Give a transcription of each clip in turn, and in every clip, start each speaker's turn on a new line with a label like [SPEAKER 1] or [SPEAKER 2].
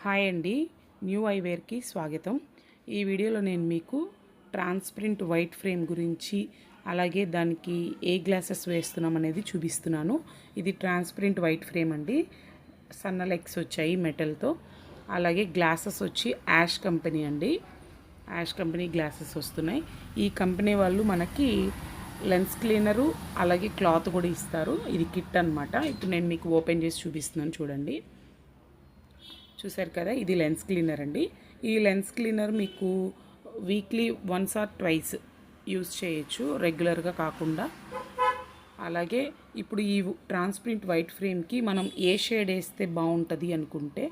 [SPEAKER 1] Hi అండి, new ఐవేర్కి స్వాగతం. ఈ వీడియోలో నేను మీకు ట్రాన్స్పరెంట్ వైట్ ఫ్రేమ్ గురించి, అలాగే దానికి ఏ గ్లాసెస్ వేస్తున్నాం అనేది చూపిస్తున్నాను. ఇది ట్రాన్స్పరెంట్ వైట్ ఫ్రేమ్ అండి. సన్న లెగ్స్ వచ్చాయి మెటల్తో. అలాగే గ్లాసెస్ వచ్చి యాష్ కంపెనీ అండి. యాష్ కంపెనీ గ్లాసెస్ వస్తున్నాయి. ఈ కంపెనీ వాళ్ళు మనకి లెన్స్ క్లీనరు అలాగే క్లాత్ కూడా ఇస్తారు. ఇది కిట్ అనమాట. ఇప్పుడు నేను మీకు ఓపెన్ చేసి చూపిస్తున్నాను, చూడండి. చూసారు కదా, ఇది లెన్స్ క్లీనర్ అండి. ఈ లెన్స్ క్లీనర్ మీకు weekly once or twice use చేయొచ్చు, రెగ్యులర్గా కాకుండా. అలాగే ఇప్పుడు ఈ ట్రాన్స్పరెంట్ వైట్ ఫ్రేమ్కి మనం ఏ షేడ్ వేస్తే బాగుంటుంది అనుకుంటే,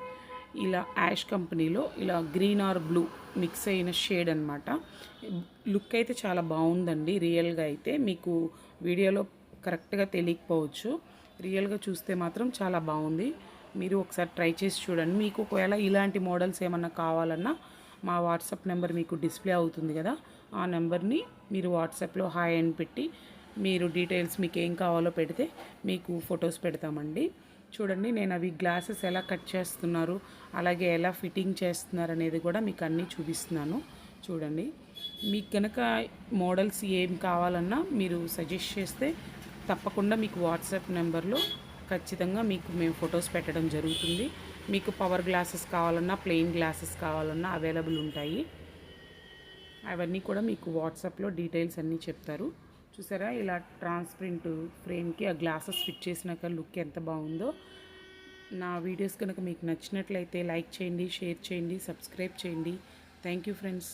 [SPEAKER 1] ఇలా యాష్ కంపెనీలో ఇలా గ్రీన్ ఆర్ బ్లూ మిక్స్ అయిన షేడ్ అనమాట. లుక్ అయితే చాలా బాగుందండి. రియల్గా అయితే మీకు వీడియోలో కరెక్ట్గా తెలియకపోవచ్చు, రియల్గా చూస్తే మాత్రం చాలా బాగుంది. మీరు ఒకసారి ట్రై చేసి చూడండి. మీకు ఒకవేళ ఇలాంటి మోడల్స్ ఏమన్నా కావాలన్నా మా వాట్సాప్ నెంబర్ మీకు డిస్ప్లే అవుతుంది కదా, ఆ నెంబర్ని మీరు వాట్సాప్లో హాయ్ అని పెట్టి మీరు డీటెయిల్స్ మీకు ఏం కావాలో పెడితే మీకు ఫొటోస్ పెడతామండి. చూడండి, నేను అవి గ్లాసెస్ ఎలా కట్ చేస్తున్నారు, అలాగే ఎలా ఫిట్టింగ్ చేస్తున్నారు అనేది కూడా మీకు అన్నీ చూపిస్తున్నాను. చూడండి, మీకు కనుక మోడల్స్ ఏం కావాలన్నా మీరు సజెస్ట్ చేస్తే తప్పకుండా మీకు వాట్సాప్ నెంబర్లో ఖచ్చితంగా మీకు మేము ఫొటోస్ పెట్టడం జరుగుతుంది. మీకు పవర్ గ్లాసెస్ కావాలన్నా, ప్లెయిన్ గ్లాసెస్ కావాలన్నా అవైలబుల్ ఉంటాయి. అవన్నీ కూడా మీకు వాట్సాప్లో డీటెయిల్స్ అన్నీ చెప్తారు. చూసారా, ఇలా ట్రాన్స్పరెంట్ ఫ్రేమ్కి ఆ గ్లాసెస్ ఫిట్ చేసినాక లుక్ ఎంత బాగుందో. నా వీడియోస్ కనుక మీకు నచ్చినట్లయితే లైక్ చేయండి, షేర్ చేయండి, సబ్స్క్రైబ్ చేయండి. Thank you friends.